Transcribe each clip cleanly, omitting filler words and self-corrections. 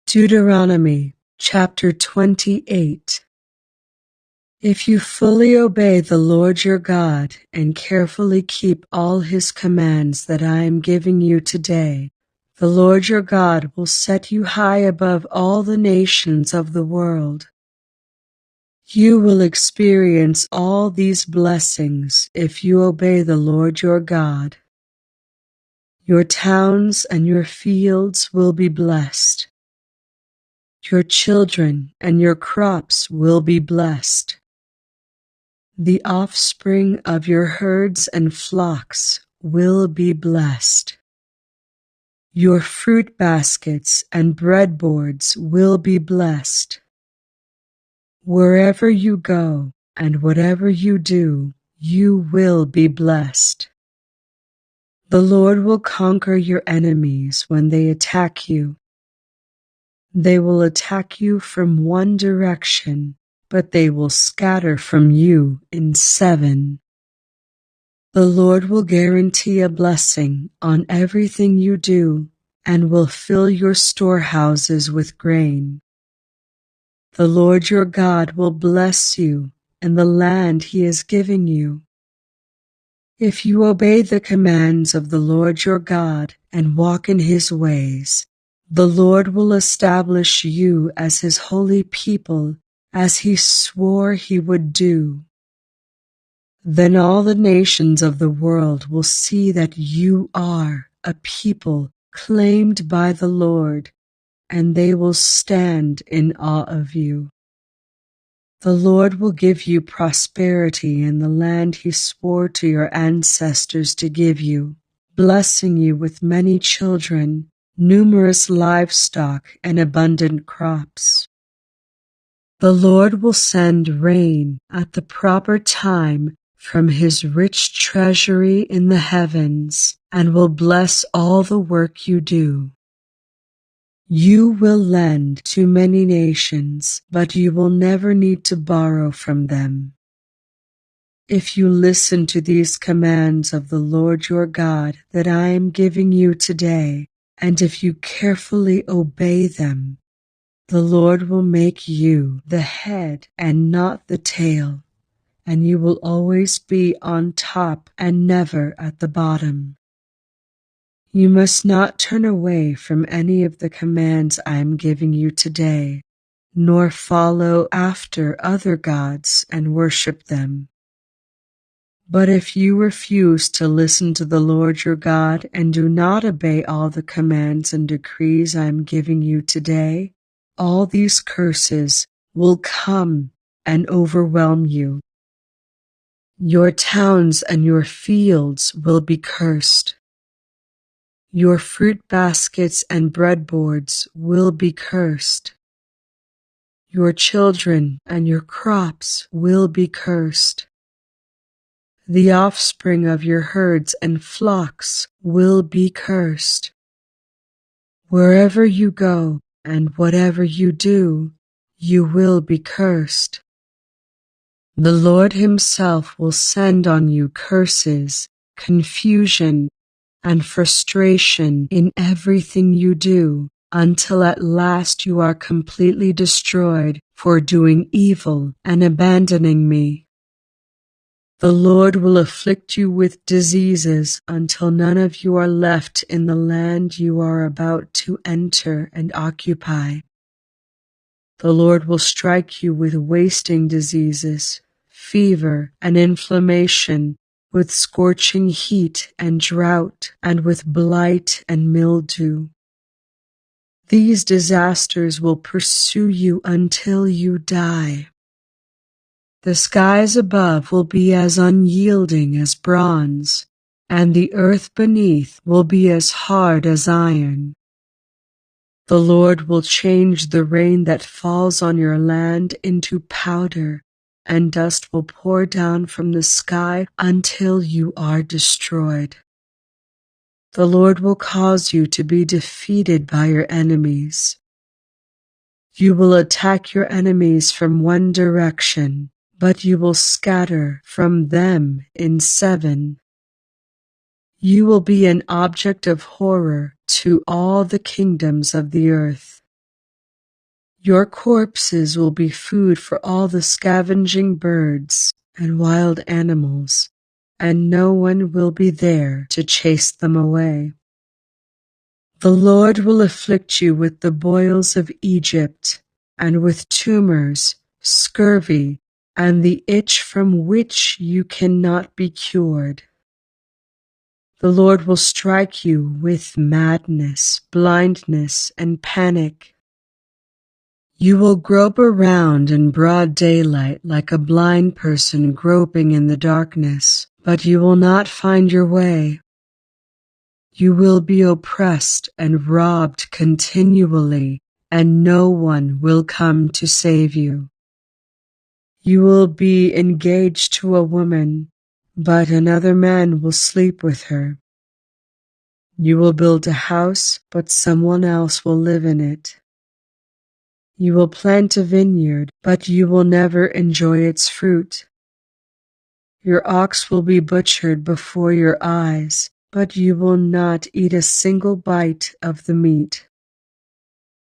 Deuteronomy chapter 28. If you fully obey the Lord your God and carefully keep all his commands that I am giving you today, the Lord your God will set you high above all the nations of the world. You will experience all these blessings if you obey the Lord your God. Your towns and your fields will be blessed. Your children and your crops will be blessed. The offspring of your herds and flocks will be blessed. Your fruit baskets and breadboards will be blessed. Wherever you go and whatever you do, you will be blessed. The Lord will conquer your enemies when they attack you. They will attack you from one direction, but they will scatter from you in 7. The Lord will guarantee a blessing on everything you do and will fill your storehouses with grain. The Lord your God will bless you in the land he is giving you. If you obey the commands of the Lord your God and walk in his ways, the Lord will establish you as his holy people, as he swore he would do. Then all the nations of the world will see that you are a people claimed by the Lord, and they will stand in awe of you. The Lord will give you prosperity in the land he swore to your ancestors to give you, blessing you with many children, numerous livestock, and abundant crops. The Lord will send rain at the proper time from his rich treasury in the heavens, and will bless all the work you do. You will lend to many nations, but you will never need to borrow from them. If you listen to these commands of the Lord your God that I am giving you today, and if you carefully obey them, the Lord will make you the head and not the tail, and you will always be on top and never at the bottom. You must not turn away from any of the commands I am giving you today, nor follow after other gods and worship them. But if you refuse to listen to the Lord your God and do not obey all the commands and decrees I am giving you today, all these curses will come and overwhelm you. Your towns and your fields will be cursed. Your fruit baskets and breadboards will be cursed. Your children and your crops will be cursed. The offspring of your herds and flocks will be cursed. Wherever you go and whatever you do, you will be cursed. The Lord himself will send on you curses, confusion, and frustration in everything you do, until at last you are completely destroyed for doing evil and abandoning me. The Lord will afflict you with diseases until none of you are left in the land you are about to enter and occupy. The Lord will strike you with wasting diseases, fever, and inflammation, with scorching heat and drought, and with blight and mildew. These disasters will pursue you until you die. The skies above will be as unyielding as bronze, and the earth beneath will be as hard as iron. The Lord will change the rain that falls on your land into powder, and dust will pour down from the sky until you are destroyed. The Lord will cause you to be defeated by your enemies. You will attack your enemies from one direction, but you will scatter from them in 7. You will be an object of horror to all the kingdoms of the earth. Your corpses will be food for all the scavenging birds and wild animals, and no one will be there to chase them away. The Lord will afflict you with the boils of Egypt, and with tumors, scurvy, and the itch from which you cannot be cured. The Lord will strike you with madness, blindness, and panic. You will grope around in broad daylight like a blind person groping in the darkness, but you will not find your way. You will be oppressed and robbed continually, and no one will come to save you. You will be engaged to a woman, but another man will sleep with her. You will build a house, but someone else will live in it. You will plant a vineyard, but you will never enjoy its fruit. Your ox will be butchered before your eyes, but you will not eat a single bite of the meat.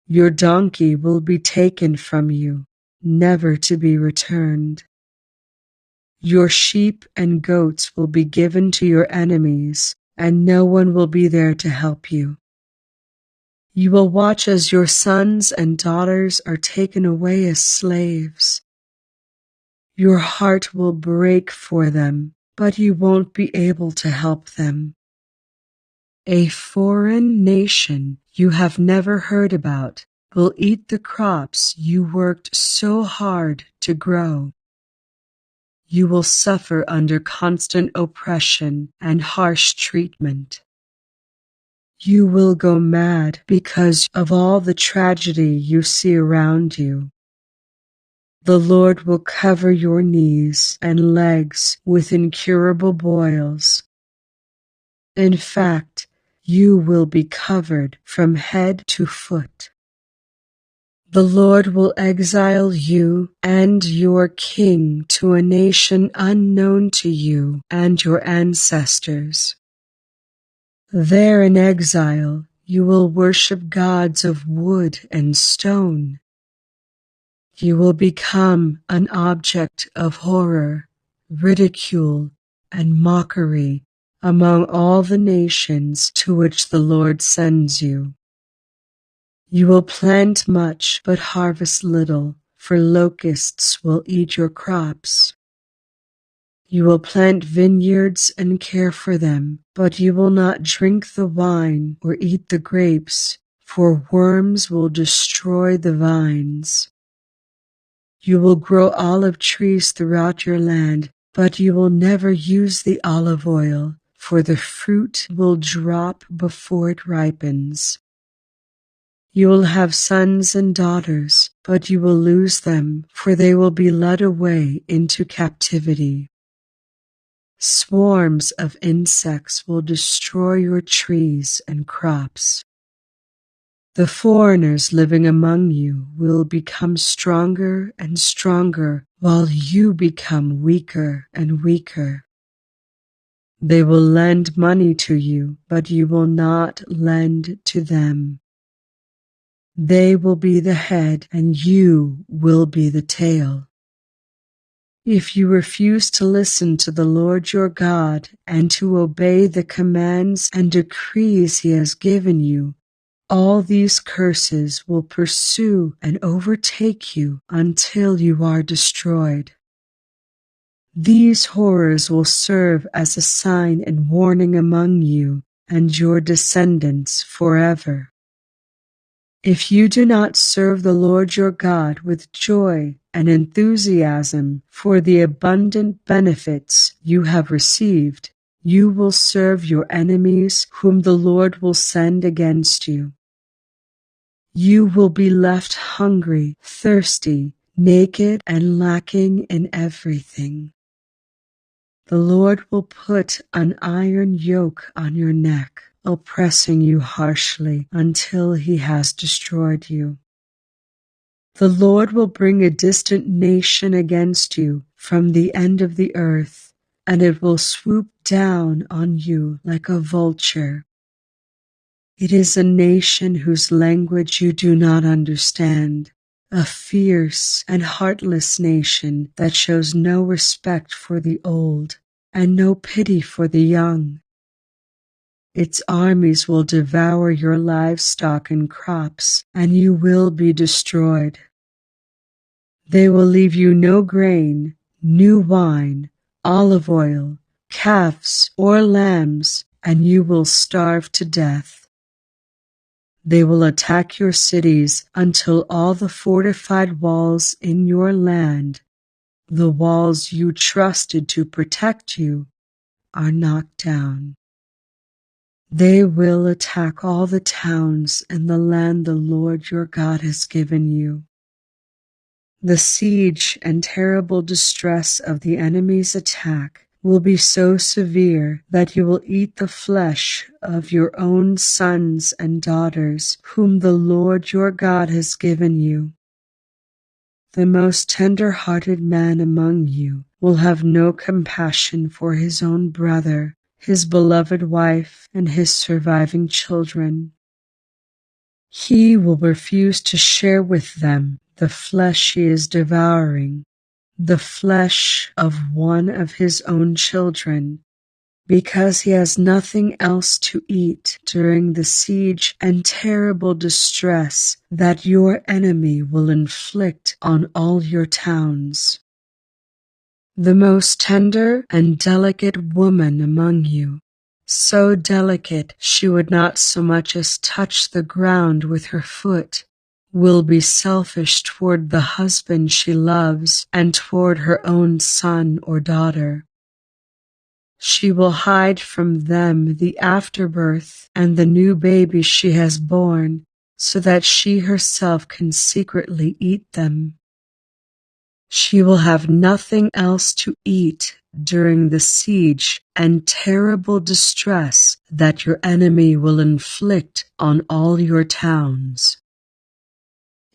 Your donkey will be taken from you, never to be returned. Your sheep and goats will be given to your enemies, and no one will be there to help you. You will watch as your sons and daughters are taken away as slaves. Your heart will break for them, but you won't be able to help them. A foreign nation you have never heard about will eat the crops you worked so hard to grow. You will suffer under constant oppression and harsh treatment. You will go mad because of all the tragedy you see around you. The Lord will cover your knees and legs with incurable boils. In fact, you will be covered from head to foot. The Lord will exile you and your king to a nation unknown to you and your ancestors. There in exile, you will worship gods of wood and stone. You will become an object of horror, ridicule, and mockery among all the nations to which the Lord sends you. You will plant much but harvest little, for locusts will eat your crops. You will plant vineyards and care for them, but you will not drink the wine or eat the grapes, for worms will destroy the vines. You will grow olive trees throughout your land, but you will never use the olive oil, for the fruit will drop before it ripens. You will have sons and daughters, but you will lose them, for they will be led away into captivity. Swarms of insects will destroy your trees and crops. The foreigners living among you will become stronger and stronger, while you become weaker and weaker. They will lend money to you, but you will not lend to them. They will be the head, and you will be the tail. If you refuse to listen to the Lord your God and to obey the commands and decrees he has given you, all these curses will pursue and overtake you until you are destroyed. These horrors will serve as a sign and warning among you and your descendants forever. If you do not serve the Lord your God with joy and enthusiasm for the abundant benefits you have received, you will serve your enemies whom the Lord will send against you. You will be left hungry, thirsty, naked, and lacking in everything. The Lord will put an iron yoke on your neck, oppressing you harshly until he has destroyed you. The Lord will bring a distant nation against you from the end of the earth, and it will swoop down on you like a vulture. It is a nation whose language you do not understand, a fierce and heartless nation that shows no respect for the old and no pity for the young. Its armies will devour your livestock and crops, and you will be destroyed. They will leave you no grain, new wine, olive oil, calves, or lambs, and you will starve to death. They will attack your cities until all the fortified walls in your land, the walls you trusted to protect you, are knocked down. They will attack all the towns in the land the Lord your God has given you. The siege and terrible distress of the enemy's attack will be so severe that you will eat the flesh of your own sons and daughters, whom the Lord your God has given you. The most tender-hearted man among you will have no compassion for his own brother, his beloved wife, and his surviving children. He will refuse to share with them the flesh he is devouring, the flesh of one of his own children, because he has nothing else to eat during the siege and terrible distress that your enemy will inflict on all your towns. The most tender and delicate woman among you, so delicate she would not so much as touch the ground with her foot, will be selfish toward the husband she loves and toward her own son or daughter. She will hide from them the afterbirth and the new baby she has born, so that she herself can secretly eat them. She will have nothing else to eat during the siege and terrible distress that your enemy will inflict on all your towns.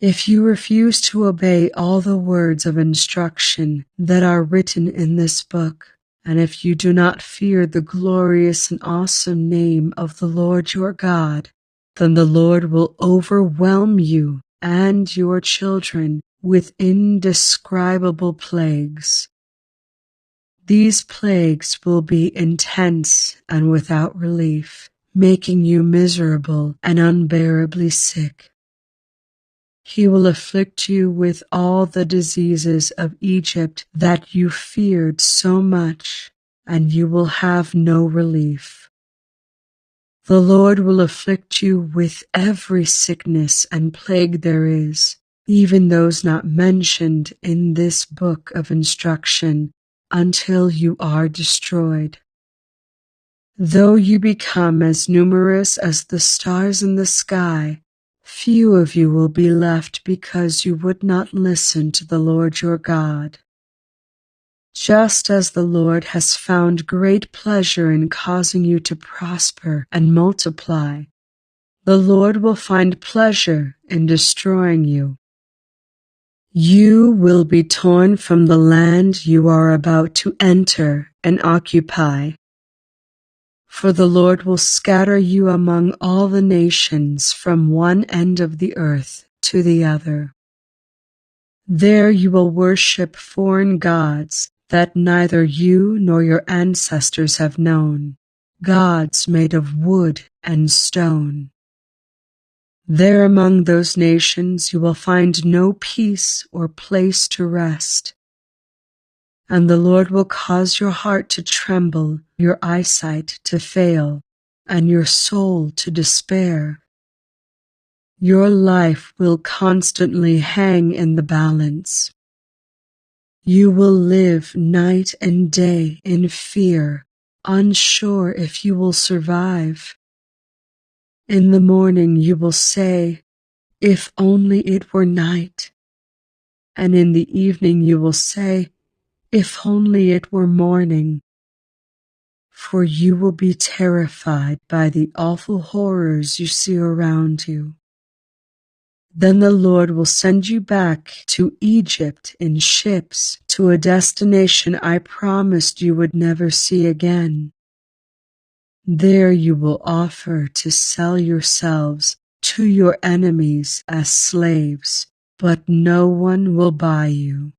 If you refuse to obey all the words of instruction that are written in this book, and if you do not fear the glorious and awesome name of the Lord your God, then the Lord will overwhelm you and your children with indescribable plagues. These plagues will be intense and without relief, making you miserable and unbearably sick. He will afflict you with all the diseases of Egypt that you feared so much, and you will have no relief. The Lord will afflict you with every sickness and plague there is, even those not mentioned in this book of instruction, until you are destroyed. Though you become as numerous as the stars in the sky, few of you will be left because you would not listen to the Lord your God. Just as the Lord has found great pleasure in causing you to prosper and multiply, the Lord will find pleasure in destroying you. You will be torn from the land you are about to enter and occupy. For the Lord will scatter you among all the nations from one end of the earth to the other. There you will worship foreign gods that neither you nor your ancestors have known, gods made of wood and stone. There among those nations you will find no peace or place to rest. And the Lord will cause your heart to tremble, your eyesight to fail, and your soul to despair. Your life will constantly hang in the balance. You will live night and day in fear, unsure if you will survive. In the morning you will say, "If only it were night." And in the evening you will say, "If only it were morning." For you will be terrified by the awful horrors you see around you. Then the Lord will send you back to Egypt in ships, to a destination I promised you would never see again. There you will offer to sell yourselves to your enemies as slaves, but no one will buy you.